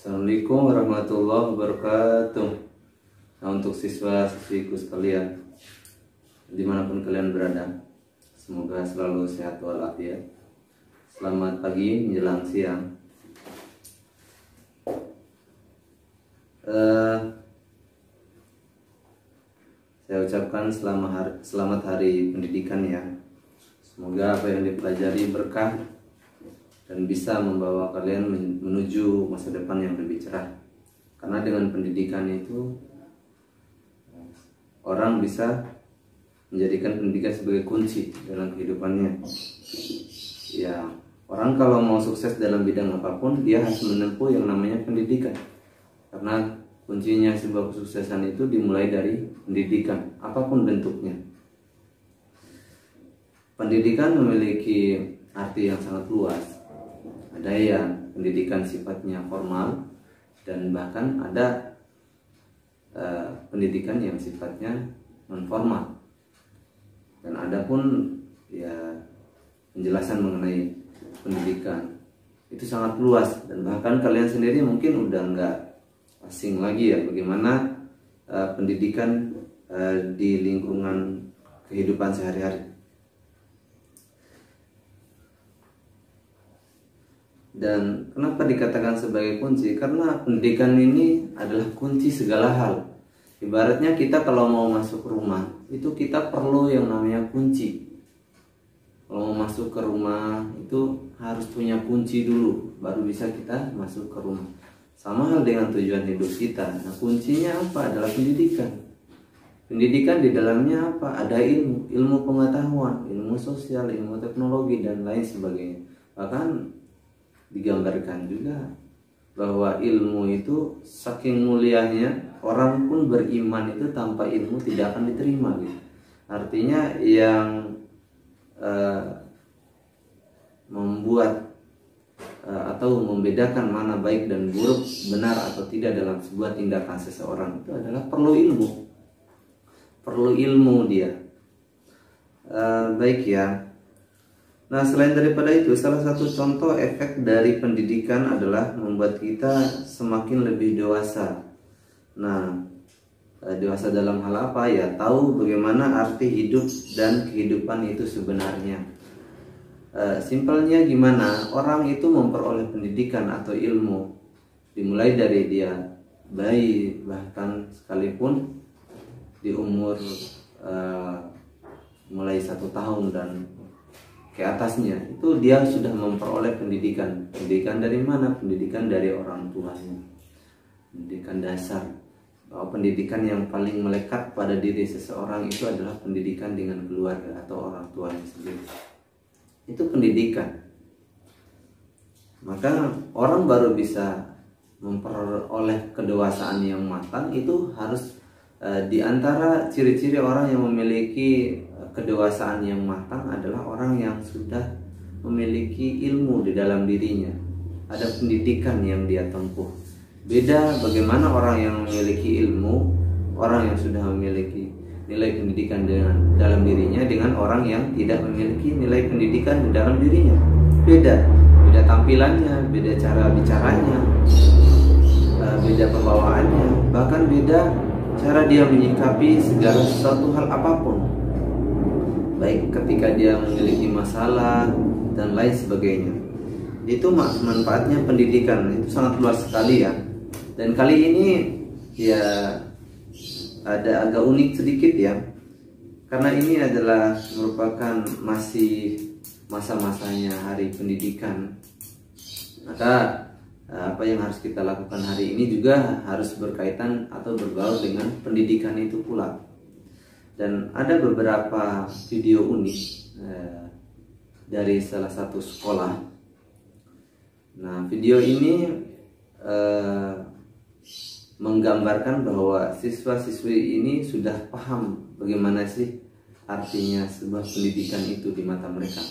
Assalamualaikum warahmatullahi wabarakatuh. Nah, untuk siswa-siswiku sekalian, dimanapun kalian berada, semoga selalu sehat walafiat. Selamat pagi menjelang siang. Saya ucapkan selamat hari pendidikan ya. Semoga apa yang dipelajari berkah dan bisa membawa kalian menuju masa depan yang lebih cerah. Karena dengan pendidikan itu orang bisa menjadikan pendidikan sebagai kunci dalam kehidupannya. Ya, orang kalau mau sukses dalam bidang apapun, dia harus menempuh yang namanya pendidikan. Karena kuncinya sebuah kesuksesan itu dimulai dari pendidikan, apapun bentuknya. Pendidikan memiliki arti yang sangat luas. Ada yang pendidikan sifatnya formal dan bahkan ada pendidikan yang sifatnya non formal. Dan ada pun ya penjelasan mengenai pendidikan itu sangat luas, dan bahkan kalian sendiri mungkin udah nggak asing lagi ya bagaimana pendidikan di lingkungan kehidupan sehari-hari. Dan kenapa dikatakan sebagai kunci? Karena pendidikan ini adalah kunci segala hal. Ibaratnya kita kalau mau masuk rumah, itu kita perlu yang namanya kunci. Kalau mau masuk ke rumah itu harus punya kunci dulu, baru bisa kita masuk ke rumah. Sama hal dengan tujuan hidup kita. Nah, kuncinya apa? Adalah pendidikan. Pendidikan di dalamnya apa? Ada ilmu pengetahuan, ilmu sosial, ilmu teknologi, dan lain sebagainya. Bahkan digambarkan juga bahwa ilmu itu saking mulianya, orang pun beriman itu tanpa ilmu tidak akan diterima gitu. Artinya yang membuat atau membedakan mana baik dan buruk, benar atau tidak dalam sebuah tindakan seseorang itu adalah perlu ilmu. Perlu ilmu dia. Baik ya. Nah, selain daripada itu, salah satu contoh efek dari pendidikan adalah membuat kita semakin lebih dewasa. Nah, dewasa dalam hal apa ya? Tahu bagaimana arti hidup dan kehidupan itu sebenarnya. Simpelnya gimana? Orang itu memperoleh pendidikan atau ilmu dimulai dari dia bayi, bahkan sekalipun di umur mulai 1 tahun dan ke atasnya, itu dia sudah memperoleh pendidikan. Pendidikan dari mana? Pendidikan dari orang tuanya. Pendidikan dasar. Bahwa pendidikan yang paling melekat pada diri seseorang itu adalah pendidikan dengan keluarga atau orang tuanya sendiri. Itu pendidikan. Maka orang baru bisa memperoleh kedewasaan yang matang itu harus di antara ciri-ciri orang yang memiliki kedewasaan yang matang adalah orang yang sudah memiliki ilmu di dalam dirinya. Ada pendidikan yang dia tempuh. Beda bagaimana orang yang memiliki ilmu, orang yang sudah memiliki nilai pendidikan dalam dirinya dengan orang yang tidak memiliki nilai pendidikan di dalam dirinya. Beda tampilannya, beda cara bicaranya, beda pembawaannya, bahkan beda cara dia menyikapi segala sesuatu hal apapun, baik ketika dia memiliki masalah dan lain sebagainya. Itu manfaatnya pendidikan itu sangat luas sekali ya. Dan kali ini ya ada agak unik sedikit ya, karena ini adalah merupakan masih masa-masanya hari pendidikan. Maka apa yang harus kita lakukan hari ini juga harus berkaitan atau berbaur dengan pendidikan itu pula. Dan ada beberapa video unik dari salah satu sekolah. Nah, video ini menggambarkan bahwa siswa-siswi ini sudah paham bagaimana sih artinya sebuah pendidikan itu di mata mereka,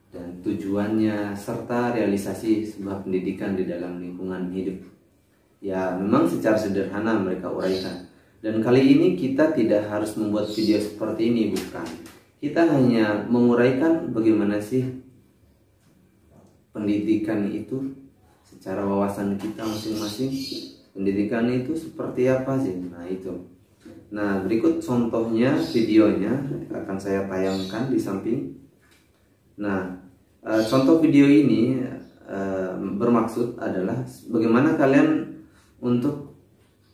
dan tujuannya serta realisasi sebuah pendidikan di dalam lingkungan hidup. Ya, memang secara sederhana mereka uraikan. Dan kali ini kita tidak harus membuat video seperti ini, bukan. Kita hanya menguraikan bagaimana sih pendidikan itu secara wawasan kita masing-masing, pendidikan itu seperti apa sih. Nah itu. Nah berikut contohnya, videonya akan saya tayangkan di samping. Nah contoh video ini bermaksud adalah bagaimana kalian untuk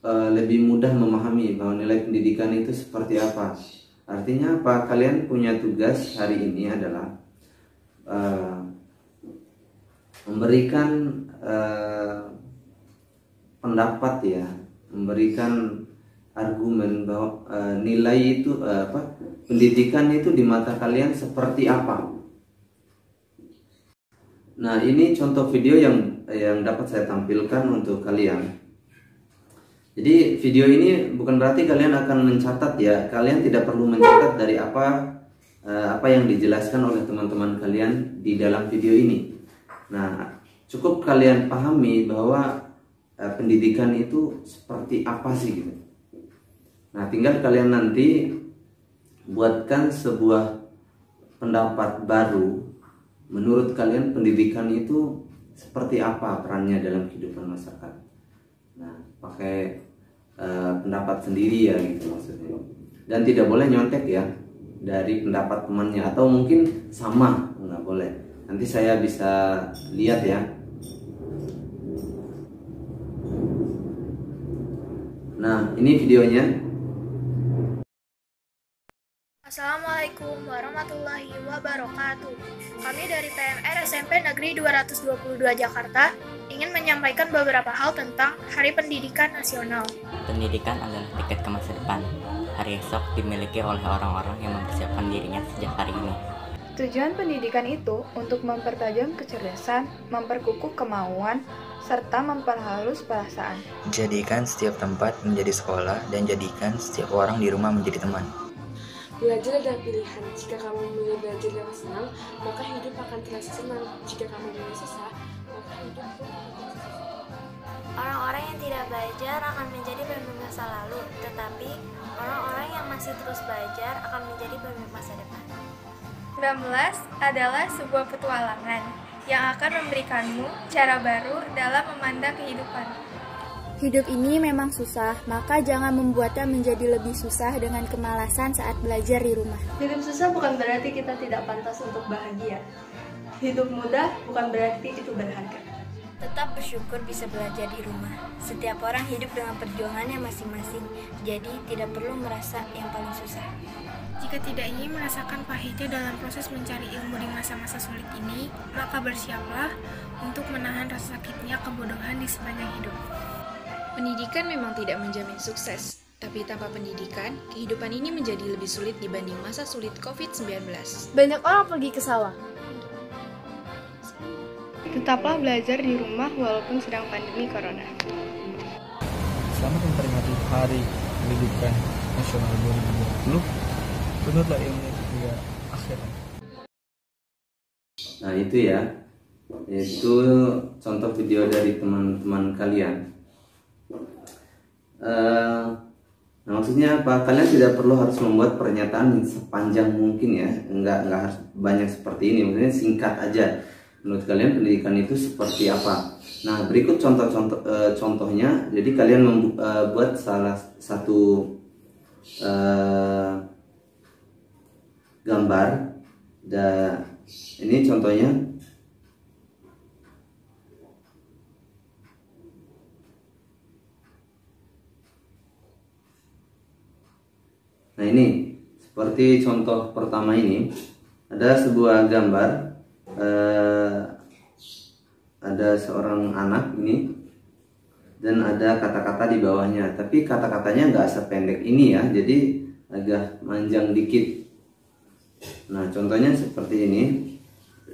lebih mudah memahami bahwa nilai pendidikan itu seperti apa. Artinya apa? Kalian punya tugas hari ini adalah memberikan pendapat ya, memberikan argumen bahwa nilai itu pendidikan itu di mata kalian seperti apa. Nah ini contoh video yang dapat saya tampilkan untuk kalian. Jadi video ini bukan berarti kalian akan mencatat ya, kalian tidak perlu mencatat dari apa yang dijelaskan oleh teman-teman kalian di dalam video ini. Nah cukup kalian pahami bahwa pendidikan itu seperti apa sih gitu. Nah tinggal kalian nanti buatkan sebuah pendapat baru, menurut kalian pendidikan itu seperti apa perannya dalam kehidupan masyarakat. Nah pakai pendapat sendiri ya gitu maksudnya, dan tidak boleh nyontek ya dari pendapat temannya, atau mungkin sama, nggak boleh, nanti saya bisa lihat ya. Nah ini videonya. Assalamualaikum warahmatullahi wabarakatuh. Kami dari PMR SMP Negeri 222 Jakarta ingin menyampaikan beberapa hal tentang Hari Pendidikan Nasional. Pendidikan adalah tiket ke masa depan. Hari esok dimiliki oleh orang-orang yang mempersiapkan dirinya sejak hari ini. Tujuan pendidikan itu untuk mempertajam kecerdasan, memperkukuh kemauan, serta memperhalus perasaan. Jadikan setiap tempat menjadi sekolah dan jadikan setiap orang di rumah menjadi teman. Belajar adalah pilihan. Jika kamu memilih belajar dengan senang, maka hidup akan terasa senang. Jika kamu memilih susah, maka hidup pun akan terasa susah. Orang-orang yang tidak belajar akan menjadi pemimpin masa lalu, tetapi orang-orang yang masih terus belajar akan menjadi pemimpin masa depan. 19 adalah sebuah petualangan yang akan memberikanmu cara baru dalam memandang kehidupan. Hidup ini memang susah, maka jangan membuatnya menjadi lebih susah dengan kemalasan saat belajar di rumah. Hidup susah bukan berarti kita tidak pantas untuk bahagia. Hidup mudah bukan berarti itu berharga. Tetap bersyukur bisa belajar di rumah. Setiap orang hidup dengan perjuangannya masing-masing, jadi tidak perlu merasa yang paling susah. Jika tidak ingin merasakan pahitnya dalam proses mencari ilmu di masa-masa sulit ini, maka bersiaplah untuk menahan rasa sakitnya kebodohan di sepanjang hidup. Pendidikan memang tidak menjamin sukses, tapi tanpa pendidikan, kehidupan ini menjadi lebih sulit dibanding masa sulit COVID-19. Banyak orang pergi ke sawah. Tetaplah belajar di rumah walaupun sedang pandemi corona. Selamat memperingati Hari Pendidikan Nasional 2020. Tunutlah ilmu hingga akhirat. Nah itu ya, itu contoh video dari teman-teman kalian. Nah maksudnya apa? Kalian tidak perlu harus membuat pernyataan sepanjang mungkin ya, nggak harus banyak seperti ini. Maksudnya singkat aja. Menurut kalian pendidikan itu seperti apa? Nah berikut contohnya. Jadi kalian membuat salah satu gambar. Ini contohnya. Nah ini seperti contoh pertama ini, ada sebuah gambar, ada seorang anak ini, dan ada kata-kata di bawahnya. Tapi kata-katanya nggak sependek ini ya, jadi agak panjang dikit. Nah contohnya seperti ini.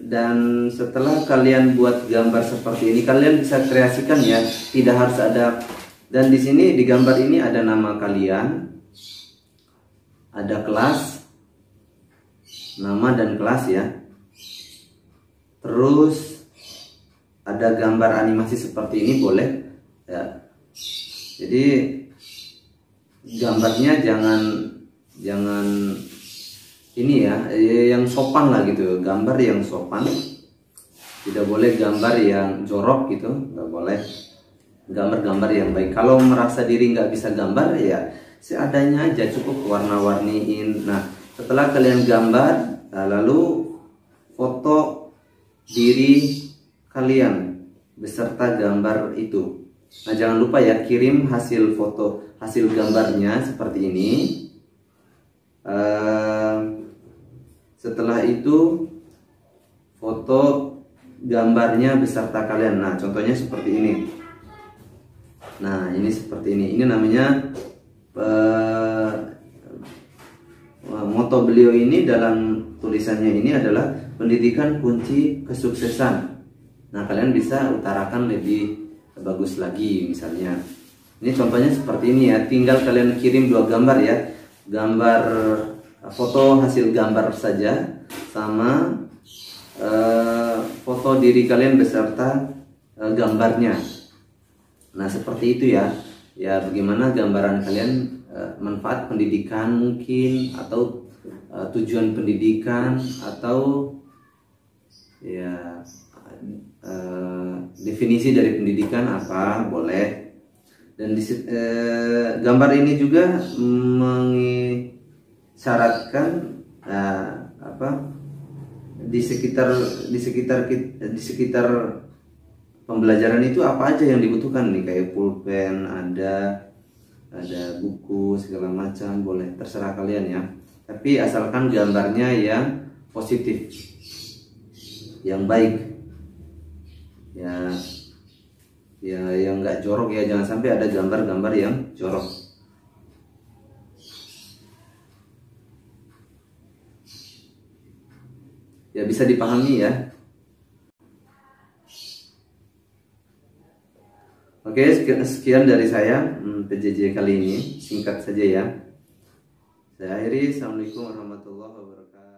Dan setelah kalian buat gambar seperti ini, kalian bisa kreasikan ya, tidak harus ada. Dan di sini di gambar ini ada nama kalian, ada kelas, nama dan kelas ya. Terus ada gambar animasi seperti ini boleh ya. Jadi gambarnya jangan ini ya, yang sopan lah gitu, gambar yang sopan. Tidak boleh gambar yang jorok gitu, nggak boleh. Gambar-gambar yang baik. Kalau merasa diri nggak bisa gambar, ya seadanya aja, cukup warna-warniin. Nah, setelah kalian gambar, lalu foto diri kalian beserta gambar itu. Nah, jangan lupa ya, kirim hasil foto, hasil gambarnya seperti ini. Setelah itu foto gambarnya beserta kalian. Nah, contohnya seperti ini. Nah, ini seperti ini. Ini namanya moto beliau ini dalam tulisannya ini adalah pendidikan kunci kesuksesan. Nah, kalian bisa utarakan lebih bagus lagi misalnya. Ini contohnya seperti ini ya. Tinggal kalian kirim 2 gambar ya. Gambar foto hasil gambar saja sama foto diri kalian beserta gambarnya. Nah, seperti itu ya. Ya, bagaimana gambaran kalian, manfaat pendidikan mungkin, atau tujuan pendidikan, atau ya definisi dari pendidikan apa, boleh. Dan gambar ini juga mengisyaratkan di sekitar pembelajaran itu apa aja yang dibutuhkan nih, kayak pulpen, ada buku segala macam, boleh, terserah kalian ya. Tapi asalkan gambarnya yang positif, yang baik, ya yang nggak jorok ya, jangan sampai ada gambar-gambar yang jorok. Ya, bisa dipahami ya. Oke, sekian dari saya PJJ kali ini, singkat saja ya. Saya akhiri. Assalamualaikum warahmatullahi wabarakatuh.